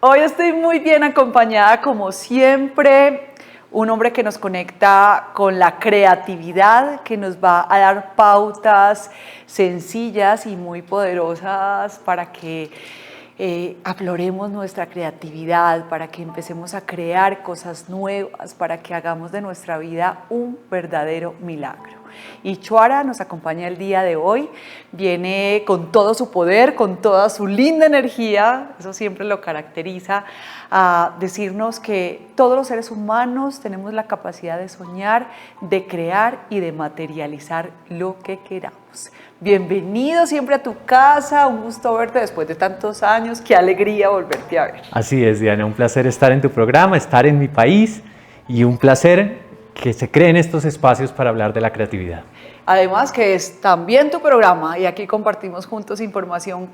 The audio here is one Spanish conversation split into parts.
Hoy estoy muy bien acompañada, como siempre, un hombre que nos conecta con la creatividad, que nos va a dar pautas sencillas y muy poderosas para que afloremos nuestra creatividad, para que empecemos a crear cosas nuevas, para que hagamos de nuestra vida un verdadero milagro. Y Chuara nos acompaña el día de hoy, viene con todo su poder, con toda su linda energía, eso siempre lo caracteriza, a decirnos que todos los seres humanos tenemos la capacidad de soñar, de crear y de materializar lo que queramos. Bienvenido siempre a tu casa, un gusto verte después de tantos años, qué alegría volverte a ver. Así es, Diana, un placer estar en tu programa, estar en mi país y un placer que se creen estos espacios para hablar de la creatividad. Además que es también tu programa y aquí compartimos juntos información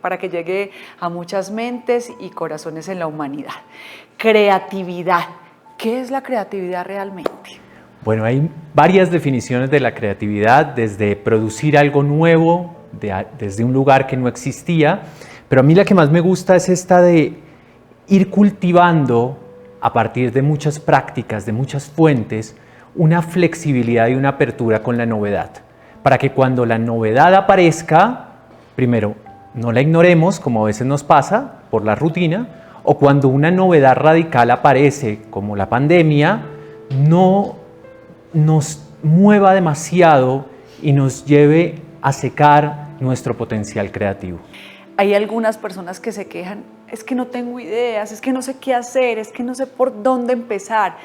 para que llegue a muchas mentes y corazones en la humanidad. Creatividad, ¿qué es la creatividad realmente? Bueno, hay varias definiciones de la creatividad, desde producir algo nuevo, desde un lugar que no existía, pero a mí la que más me gusta es esta de ir cultivando a partir de muchas prácticas, de muchas fuentes, una flexibilidad y una apertura con la novedad, para que cuando la novedad aparezca, primero, no la ignoremos, como a veces nos pasa por la rutina, o cuando una novedad radical aparece, como la pandemia, no nos mueva demasiado y nos lleve a secar nuestro potencial creativo. Hay algunas personas que se quejan, es que no tengo ideas, es que no sé qué hacer, es que no sé por dónde empezar.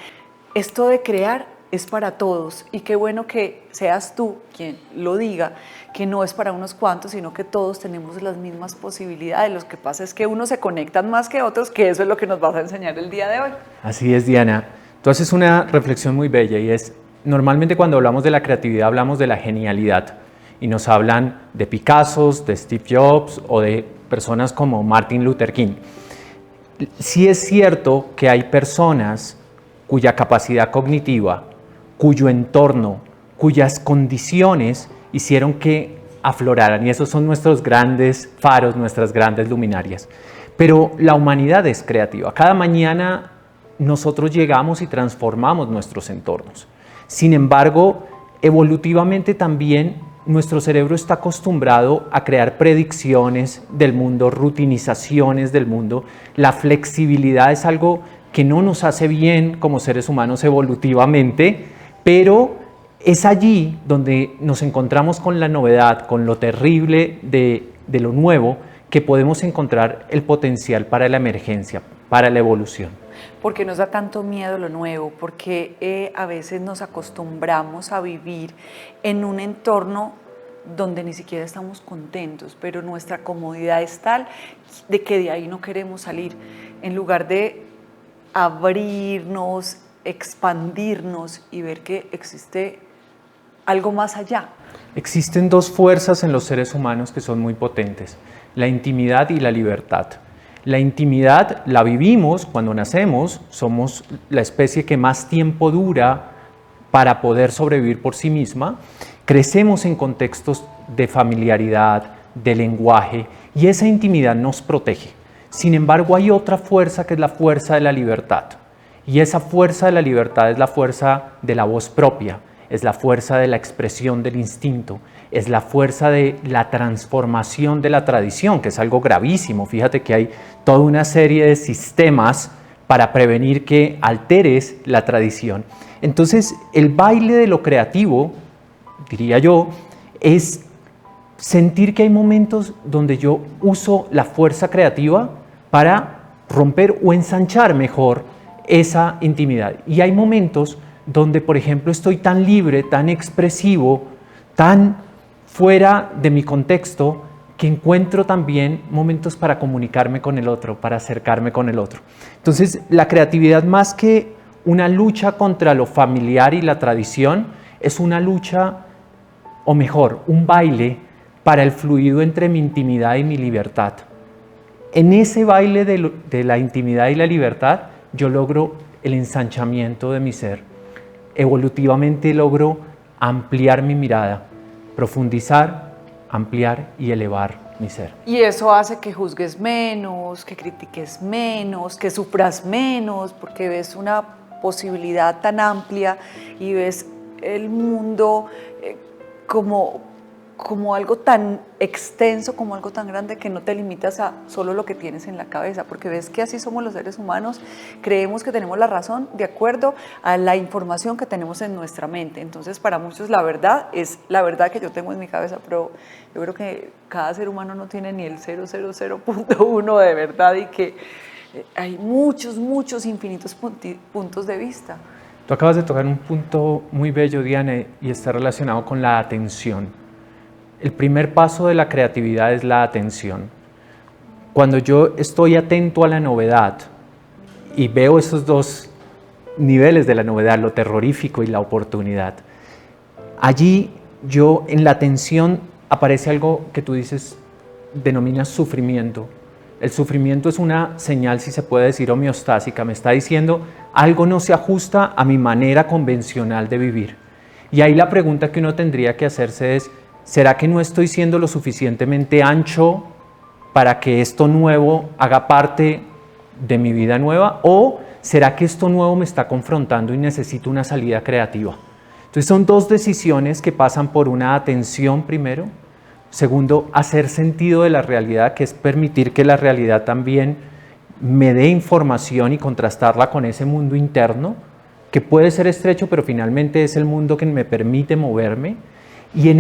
Esto de crear es para todos y qué bueno que seas tú quien lo diga, que no es para unos cuantos, sino que todos tenemos las mismas posibilidades. Lo que pasa es que unos se conectan más que otros, que eso es lo que nos vas a enseñar el día de hoy. Así es, Diana. Tú haces una reflexión muy bella y es, normalmente cuando hablamos de la creatividad hablamos de la genialidad y nos hablan de Picassos, de Steve Jobs o de personas como Martin Luther King. Sí es cierto que hay personas cuya capacidad cognitiva, cuyo entorno, cuyas condiciones hicieron que afloraran, y esos son nuestros grandes faros, nuestras grandes luminarias. Pero la humanidad es creativa. Cada mañana nosotros llegamos y transformamos nuestros entornos. Sin embargo, evolutivamente también nuestro cerebro está acostumbrado a crear predicciones del mundo, rutinizaciones del mundo. La flexibilidad es algo que no nos hace bien como seres humanos evolutivamente, pero es allí donde nos encontramos con la novedad, con lo terrible de lo nuevo, que podemos encontrar el potencial para la emergencia, para la evolución. ¿Por qué nos da tanto miedo lo nuevo? Porque a veces nos acostumbramos a vivir en un entorno donde ni siquiera estamos contentos, pero nuestra comodidad es tal de que de ahí no queremos salir. En lugar de abrirnos, expandirnos y ver que existe algo más allá. Existen dos fuerzas en los seres humanos que son muy potentes, la intimidad y la libertad. La intimidad la vivimos cuando nacemos, somos la especie que más tiempo dura para poder sobrevivir por sí misma. Crecemos en contextos de familiaridad, de lenguaje, y esa intimidad nos protege. Sin embargo, hay otra fuerza que es la fuerza de la libertad. Y esa fuerza de la libertad es la fuerza de la voz propia, es la fuerza de la expresión del instinto, es la fuerza de la transformación de la tradición, que es algo gravísimo. Fíjate que hay toda una serie de sistemas para prevenir que alteres la tradición. Entonces, el baile de lo creativo, diría yo, es sentir que hay momentos donde yo uso la fuerza creativa para romper o ensanchar mejor esa intimidad. Y hay momentos donde, por ejemplo, estoy tan libre, tan expresivo, tan fuera de mi contexto, que encuentro también momentos para comunicarme con el otro, para acercarme con el otro. Entonces, la creatividad, más que una lucha contra lo familiar y la tradición, es una lucha, o mejor, un baile para el fluido entre mi intimidad y mi libertad. En ese baile de la intimidad y la libertad, yo logro el ensanchamiento de mi ser. Evolutivamente logro ampliar mi mirada, profundizar, ampliar y elevar mi ser. Y eso hace que juzgues menos, que critiques menos, que sufras menos, porque ves una posibilidad tan amplia y ves el mundo como algo tan extenso, como algo tan grande, que no te limitas a solo lo que tienes en la cabeza, porque ves que así somos los seres humanos, creemos que tenemos la razón de acuerdo a la información que tenemos en nuestra mente. Entonces, para muchos la verdad es la verdad que yo tengo en mi cabeza, pero yo creo que cada ser humano no tiene ni el 0,00.1 de verdad, y que hay muchos infinitos puntos de vista. Tú acabas de tocar un punto muy bello, Diana, y está relacionado con la atención. El primer paso de la creatividad es la atención. Cuando yo estoy atento a la novedad y veo esos dos niveles de la novedad, lo terrorífico y la oportunidad, allí yo en la atención aparece algo que tú dices, denominas sufrimiento. El sufrimiento es una señal, si se puede decir, homeostásica. Me está diciendo algo no se ajusta a mi manera convencional de vivir. Y ahí la pregunta que uno tendría que hacerse es, ¿será que no estoy siendo lo suficientemente ancho para que esto nuevo haga parte de mi vida nueva? ¿O será que esto nuevo me está confrontando y necesito una salida creativa? Entonces son dos decisiones que pasan por una atención primero. Segundo, hacer sentido de la realidad, que es permitir que la realidad también me dé información y contrastarla con ese mundo interno, que puede ser estrecho, pero finalmente es el mundo que me permite moverme. Y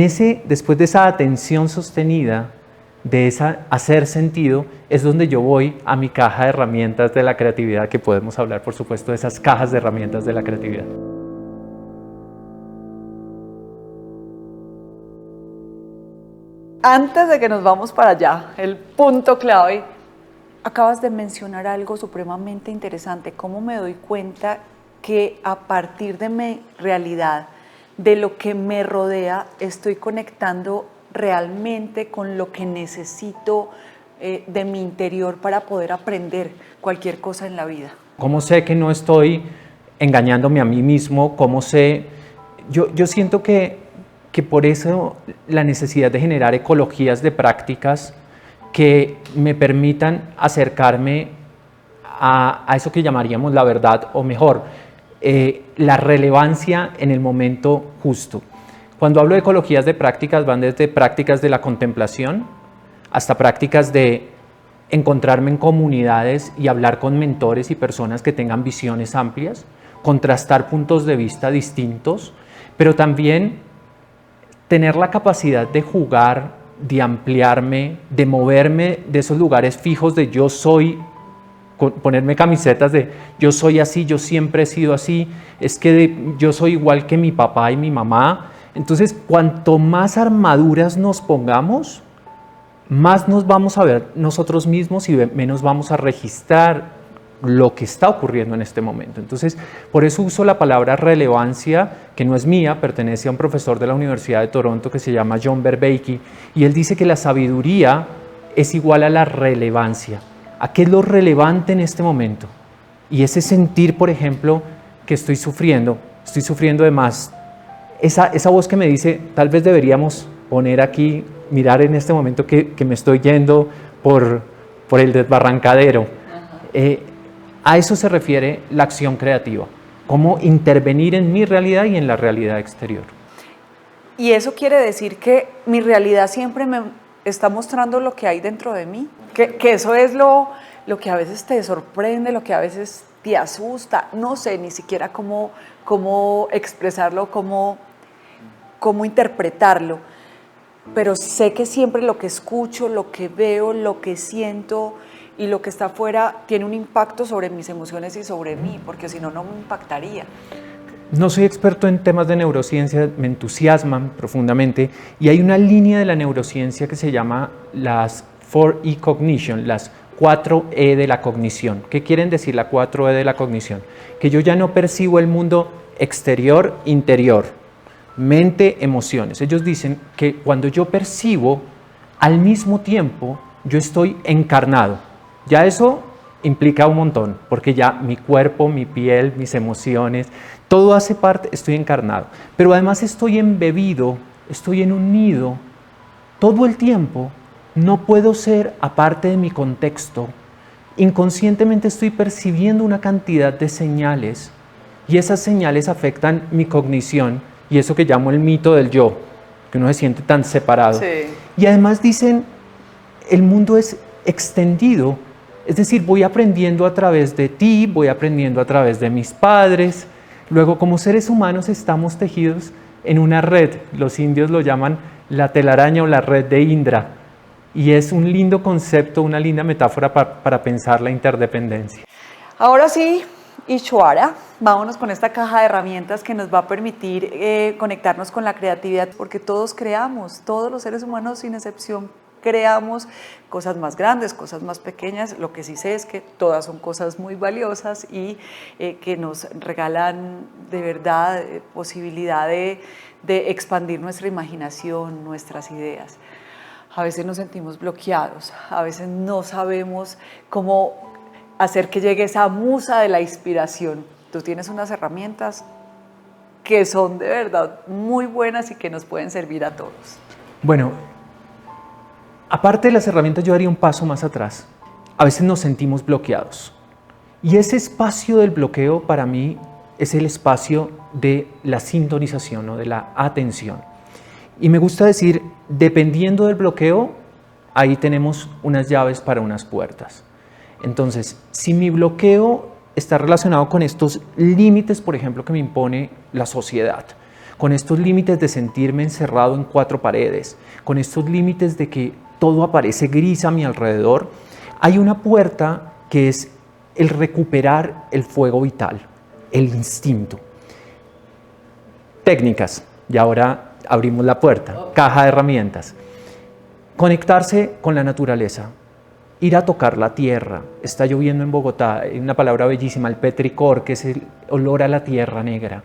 después de esa atención sostenida, de esa hacer sentido, es donde yo voy a mi caja de herramientas de la creatividad, que podemos hablar, por supuesto, de esas cajas de herramientas de la creatividad. Antes de que nos vamos para allá, el punto clave, acabas de mencionar algo supremamente interesante. ¿Cómo me doy cuenta que a partir de mi realidad, de lo que me rodea, estoy conectando realmente con lo que necesito de mi interior para poder aprender cualquier cosa en la vida? ¿Cómo sé que no estoy engañándome a mí mismo? ¿Cómo sé? Yo siento que por eso la necesidad de generar ecologías de prácticas que me permitan acercarme a eso que llamaríamos la verdad, o mejor, la relevancia en el momento justo. Cuando hablo de ecologías de prácticas, van desde prácticas de la contemplación hasta prácticas de encontrarme en comunidades y hablar con mentores y personas que tengan visiones amplias, contrastar puntos de vista distintos, pero también tener la capacidad de jugar, de ampliarme, de moverme de esos lugares fijos de yo soy, ponerme camisetas de yo soy así, yo siempre he sido así, es que yo soy igual que mi papá y mi mamá. Entonces, cuanto más armaduras nos pongamos, más nos vamos a ver nosotros mismos y menos vamos a registrar lo que está ocurriendo en este momento. Entonces, por eso uso la palabra relevancia, que no es mía, pertenece a un profesor de la Universidad de Toronto que se llama John Vervaeke, y él dice que la sabiduría es igual a la relevancia. ¿A qué es lo relevante en este momento? Y ese sentir, por ejemplo, que estoy sufriendo de más. Esa voz que me dice, tal vez deberíamos poner aquí, mirar en este momento que me estoy yendo por el desbarrancadero. A eso se refiere la acción creativa, cómo intervenir en mi realidad y en la realidad exterior. Y eso quiere decir que mi realidad siempre me está mostrando lo que hay dentro de mí, que eso es lo que a veces te sorprende, lo que a veces te asusta, no sé ni siquiera cómo expresarlo, cómo interpretarlo, pero sé que siempre lo que escucho, lo que veo, lo que siento y lo que está afuera tiene un impacto sobre mis emociones y sobre mí, porque si no, no me impactaría. No soy experto en temas de neurociencia, me entusiasman profundamente, y hay una línea de la neurociencia que se llama las 4E Cognition, las 4E de la cognición. ¿Qué quieren decir la 4E de la cognición? Que yo ya no percibo el mundo exterior, interior, mente, emociones. Ellos dicen que cuando yo percibo, al mismo tiempo yo estoy encarnado. Ya eso implica un montón, porque ya mi cuerpo, mi piel, mis emociones, todo hace parte, estoy encarnado. Pero además estoy embebido, estoy en un nido todo el tiempo No puedo ser aparte de mi contexto. Inconscientemente estoy percibiendo una cantidad de señales y esas señales afectan mi cognición y eso que llamo el mito del yo, que uno se siente tan separado. Sí. Y además dicen, el mundo es extendido, es decir, voy aprendiendo a través de ti, voy aprendiendo a través de mis padres. Luego, como seres humanos estamos tejidos en una red, los indios lo llaman la telaraña o la red de Indra, y es un lindo concepto, una linda metáfora para pensar la interdependencia. Ahora sí, Ishwara, vámonos con esta caja de herramientas que nos va a permitir conectarnos con la creatividad, porque todos creamos, todos los seres humanos sin excepción creamos cosas más grandes, cosas más pequeñas. Lo que sí sé es que todas son cosas muy valiosas y que nos regalan de verdad posibilidad de expandir nuestra imaginación, nuestras ideas. A veces nos sentimos bloqueados, a veces no sabemos cómo hacer que llegue esa musa de la inspiración. Tú tienes unas herramientas que son de verdad muy buenas y que nos pueden servir a todos. Bueno, aparte de las herramientas, yo haría un paso más atrás. A veces nos sentimos bloqueados. Y ese espacio del bloqueo para mí es el espacio de la sintonización o de la atención. Y me gusta decir, dependiendo del bloqueo, ahí tenemos unas llaves para unas puertas. Entonces, si mi bloqueo está relacionado con estos límites, por ejemplo, que me impone la sociedad, con estos límites de sentirme encerrado en cuatro paredes, con estos límites de que todo aparece gris a mi alrededor, hay una puerta que es el recuperar el fuego vital, el instinto. Técnicas, y ahora abrimos la puerta, caja de herramientas. Conectarse con la naturaleza, ir a tocar la tierra. Está lloviendo en Bogotá, hay una palabra bellísima, el petricor, que es el olor a la tierra negra.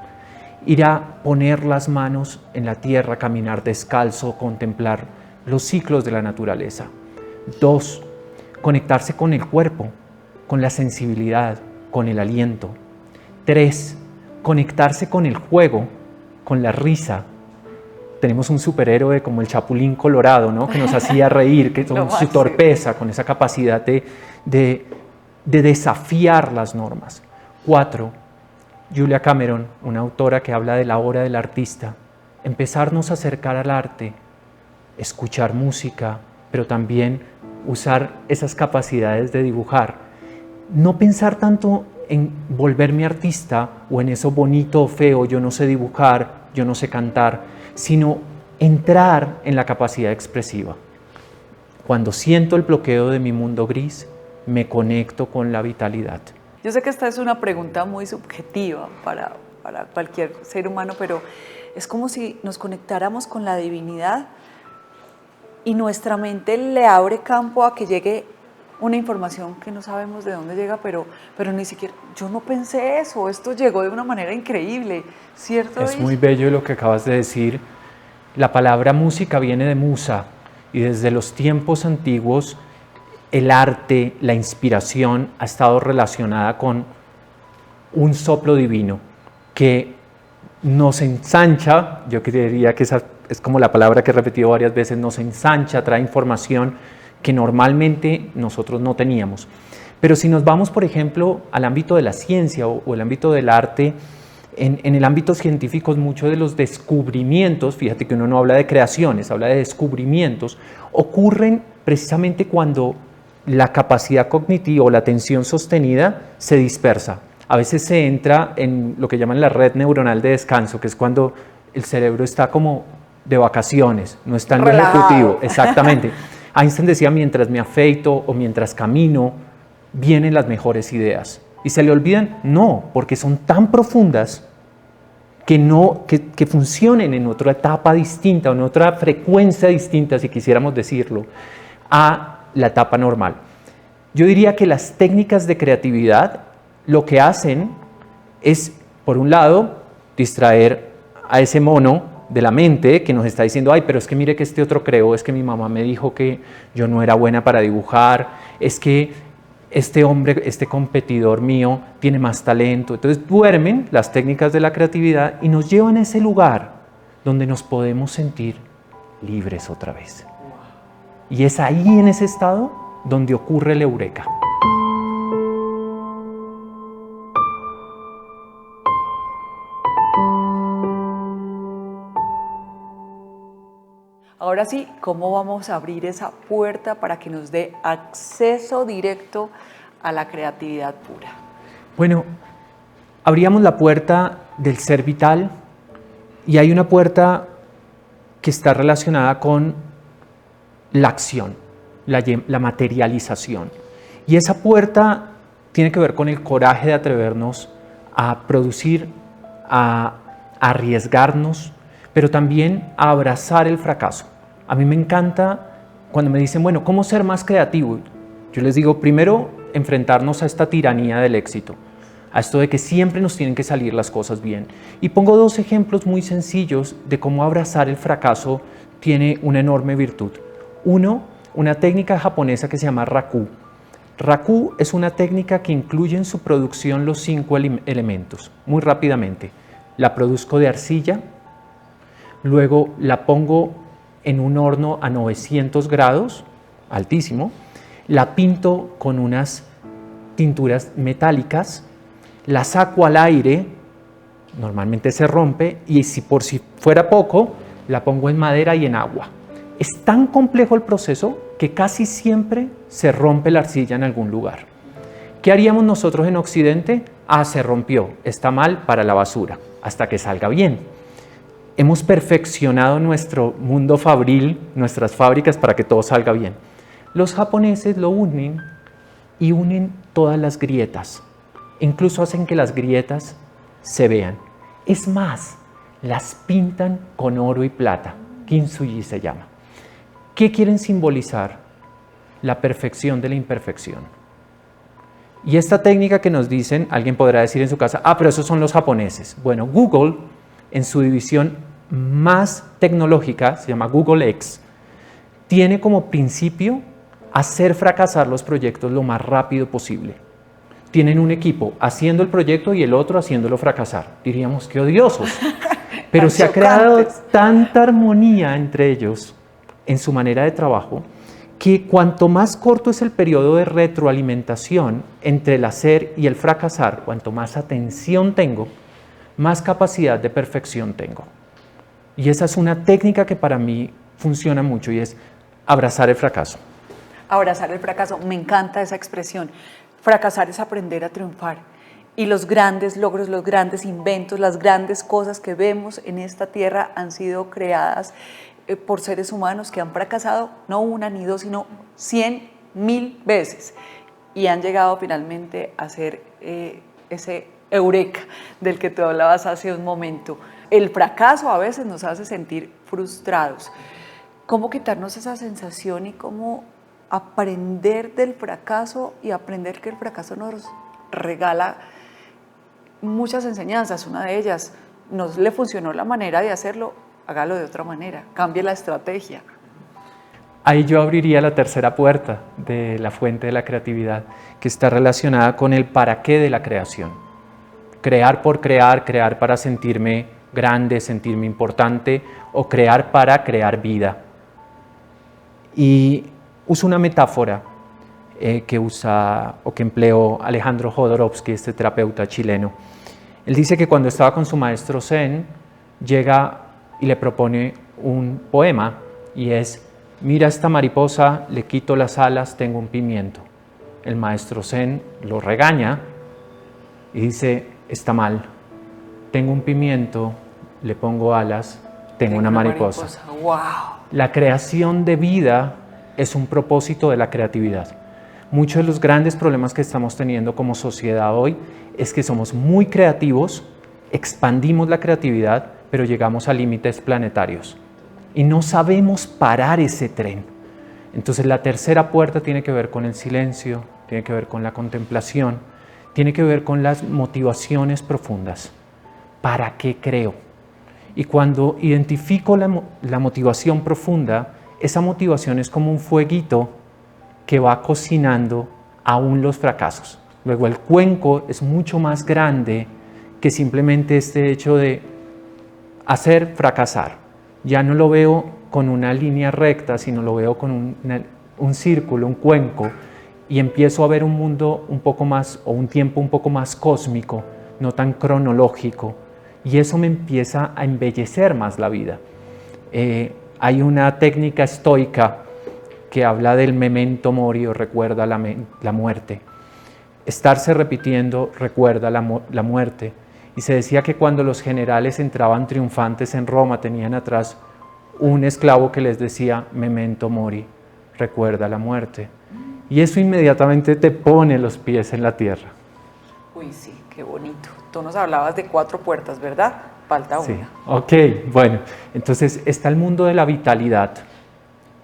Ir a poner las manos en la tierra, caminar descalzo, contemplar los ciclos de la naturaleza. 2, conectarse con el cuerpo, con la sensibilidad, con el aliento. 3, conectarse con el juego, con la risa. Tenemos un superhéroe como el Chapulín Colorado, ¿no? Que nos hacía reír, que con su torpeza, con esa capacidad de desafiar las normas. 4, Julia Cameron, una autora que habla de la obra del artista, empezarnos a acercar al arte, escuchar música, pero también usar esas capacidades de dibujar. No pensar tanto en volverme artista o en eso bonito o feo, yo no sé dibujar, yo no sé cantar, sino entrar en la capacidad expresiva. Cuando siento el bloqueo de mi mundo gris, me conecto con la vitalidad. Yo sé que esta es una pregunta muy subjetiva para cualquier ser humano, pero es como si nos conectáramos con la divinidad y nuestra mente le abre campo a que llegue una información que no sabemos de dónde llega, pero ni siquiera, yo no pensé eso, esto llegó de una manera increíble, ¿cierto? Es muy bello lo que acabas de decir. La palabra música viene de musa y desde los tiempos antiguos el arte, la inspiración ha estado relacionada con un soplo divino que nos ensancha. Yo diría que esa es como la palabra que he repetido varias veces, nos ensancha, trae información que normalmente nosotros no teníamos. Pero si nos vamos, por ejemplo, al ámbito de la ciencia o el ámbito del arte, en el ámbito científico, muchos de los descubrimientos, fíjate que uno no habla de creaciones, habla de descubrimientos, ocurren precisamente cuando la capacidad cognitiva o la atención sostenida se dispersa. A veces se entra en lo que llaman la red neuronal de descanso, que es cuando el cerebro está como de vacaciones, no está en lo ejecutivo. Exactamente. Einstein decía, mientras me afeito o mientras camino, vienen las mejores ideas. ¿Y se le olvidan? No, porque son tan profundas que funcionen en otra etapa distinta, en otra frecuencia distinta, si quisiéramos decirlo, a la etapa normal. Yo diría que las técnicas de creatividad lo que hacen es, por un lado, distraer a ese mono de la mente que nos está diciendo, ay, pero es que mire que este otro creó, es que mi mamá me dijo que yo no era buena para dibujar, es que este hombre, este competidor mío tiene más talento. Entonces duermen las técnicas de la creatividad y nos llevan a ese lugar donde nos podemos sentir libres otra vez. Y es ahí en ese estado donde ocurre el eureka. Ahora sí, ¿cómo vamos a abrir esa puerta para que nos dé acceso directo a la creatividad pura? Bueno, abríamos la puerta del ser vital y hay una puerta que está relacionada con la acción, la materialización. Y esa puerta tiene que ver con el coraje de atrevernos a producir, a arriesgarnos, pero también a abrazar el fracaso. A mí me encanta cuando me dicen, bueno, ¿cómo ser más creativo? Yo les digo, primero, enfrentarnos a esta tiranía del éxito, a esto de que siempre nos tienen que salir las cosas bien. Y pongo 2 ejemplos muy sencillos de cómo abrazar el fracaso tiene una enorme virtud. Uno, una técnica japonesa que se llama Raku. Raku es una técnica que incluye en su producción los 5 elementos. Muy rápidamente, la produzco de arcilla, luego la pongo en un horno a 900 grados, altísimo, la pinto con unas tinturas metálicas, la saco al aire, normalmente se rompe, y si fuera poco, la pongo en madera y en agua. Es tan complejo el proceso que casi siempre se rompe la arcilla en algún lugar. ¿Qué haríamos nosotros en Occidente? Se rompió, está mal, para la basura, hasta que salga bien. Hemos perfeccionado nuestro mundo fabril, nuestras fábricas, para que todo salga bien. Los japoneses lo unen y unen todas las grietas. Incluso hacen que las grietas se vean. Es más, las pintan con oro y plata. Kintsugi se llama. ¿Qué quieren simbolizar? La perfección de la imperfección. Y esta técnica que nos dicen, alguien podrá decir en su casa, pero esos son los japoneses. Bueno, Google, en su división más tecnológica, se llama Google X, tiene como principio hacer fracasar los proyectos lo más rápido posible. Tienen un equipo haciendo el proyecto y el otro haciéndolo fracasar. Diríamos que odiosos, pero se ha creado tanta armonía entre ellos en su manera de trabajo que cuanto más corto es el periodo de retroalimentación entre el hacer y el fracasar, cuanto más atención tengo, más capacidad de perfección tengo. Y esa es una técnica que para mí funciona mucho y es abrazar el fracaso. Abrazar el fracaso, me encanta esa expresión. Fracasar es aprender a triunfar. Y los grandes logros, los grandes inventos, las grandes cosas que vemos en esta tierra han sido creadas por seres humanos que han fracasado no una ni dos, sino 100.000 veces. Y han llegado finalmente a ser ese eureka del que tú hablabas hace un momento. El fracaso a veces nos hace sentir frustrados. ¿Cómo quitarnos esa sensación y cómo aprender del fracaso y aprender que el fracaso nos regala muchas enseñanzas? Una de ellas, no le funcionó la manera de hacerlo, hágalo de otra manera, cambie la estrategia. Ahí yo abriría la tercera puerta de la fuente de la creatividad, que está relacionada con el para qué de la creación. Crear por crear, crear para sentirme grande, sentirme importante, o crear para crear vida. Y uso una metáfora que empleó Alejandro Jodorowsky, este terapeuta chileno. Él dice que cuando estaba con su maestro Zen, llega y le propone un poema, y es: mira esta mariposa, le quito las alas, tengo un pimiento. El maestro Zen lo regaña y dice: está mal, tengo un pimiento, le pongo alas, tengo una mariposa. ¡Wow! La creación de vida es un propósito de la creatividad. Muchos de los grandes problemas que estamos teniendo como sociedad hoy es que somos muy creativos, expandimos la creatividad, pero llegamos a límites planetarios y no sabemos parar ese tren. Entonces la tercera puerta tiene que ver con el silencio, tiene que ver con la contemplación, tiene que ver con las motivaciones profundas. ¿Para qué creo? Y cuando identifico la motivación profunda, esa motivación es como un fueguito que va cocinando aún los fracasos. Luego el cuenco es mucho más grande que simplemente este hecho de hacer fracasar. Ya no lo veo con una línea recta, sino lo veo con un círculo, un cuenco, y empiezo a ver un mundo un poco más, o un tiempo un poco más cósmico, no tan cronológico, y eso me empieza a embellecer más la vida. Hay una técnica estoica que habla del memento mori, o recuerda la muerte. Estarse repitiendo recuerda la muerte. Y se decía que cuando los generales entraban triunfantes en Roma, tenían atrás un esclavo que les decía memento mori, recuerda la muerte. Y eso inmediatamente te pone los pies en la tierra. Uy, sí, qué bonito. Tú nos hablabas de 4 puertas, ¿verdad? Falta una. Sí, ok, bueno, entonces está el mundo de la vitalidad,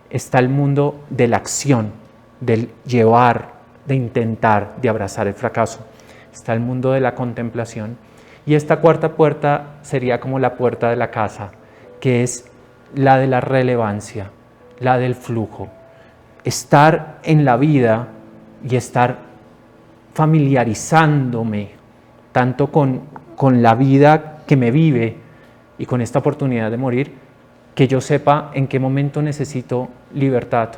está el mundo de la acción, del llevar, de intentar, de abrazar el fracaso. Está el mundo de la contemplación. Y esta cuarta puerta sería como la puerta de la casa, que es la de la relevancia, la del flujo. Estar en la vida y estar familiarizándome tanto con la vida que me vive y con esta oportunidad de morir, que yo sepa en qué momento necesito libertad,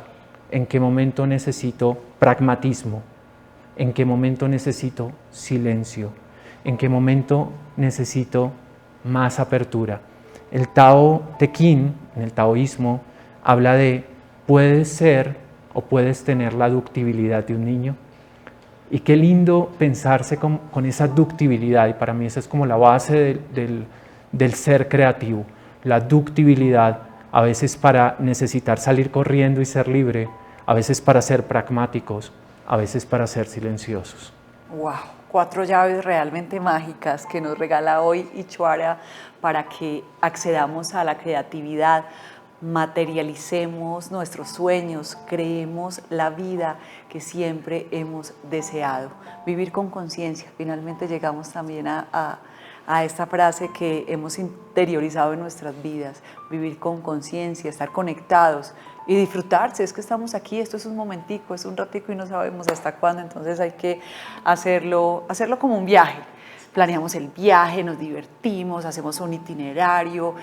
en qué momento necesito pragmatismo, en qué momento necesito silencio, en qué momento necesito más apertura. El Tao Te Ching, en el taoísmo, habla de puedes ser o puedes tener la ductibilidad de un niño. Y qué lindo pensarse con esa ductibilidad, y para mí esa es como la base del ser creativo, la ductibilidad, a veces para necesitar salir corriendo y ser libre, a veces para ser pragmáticos, a veces para ser silenciosos. ¡Wow! 4 llaves realmente mágicas que nos regala hoy Ichwara para que accedamos a la creatividad, materialicemos nuestros sueños, creemos la vida que siempre hemos deseado. Vivir con conciencia. Finalmente llegamos también a esta frase que hemos interiorizado en nuestras vidas. Vivir con conciencia, estar conectados y disfrutarse. Es que estamos aquí, esto es un momentico, es un ratico y no sabemos hasta cuándo, entonces hay que hacerlo como un viaje. Planeamos el viaje, nos divertimos, hacemos un itinerario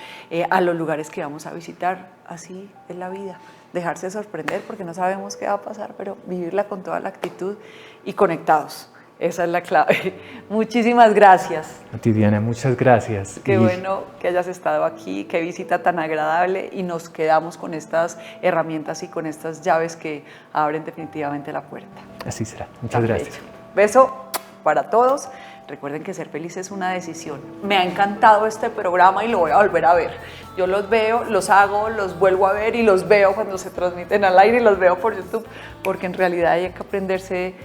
a los lugares que vamos a visitar. Así es la vida, dejarse sorprender porque no sabemos qué va a pasar, pero vivirla con toda la actitud y conectados. Esa es la clave. Muchísimas gracias. A ti, Diana, muchas gracias. Qué bueno que hayas estado aquí, qué visita tan agradable, y nos quedamos con estas herramientas y con estas llaves que abren definitivamente la puerta. Así será. Muchas gracias. Beso para todos. Recuerden que ser feliz es una decisión. Me ha encantado este programa y lo voy a volver a ver. Yo los veo, los hago, los vuelvo a ver y los veo cuando se transmiten al aire y los veo por YouTube, porque en realidad hay que aprenderse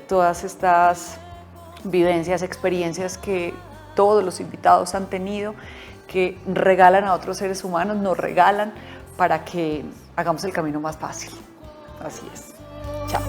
todas estas vivencias, experiencias que todos los invitados han tenido, que regalan a otros seres humanos, nos regalan para que hagamos el camino más fácil. Así es. Chao.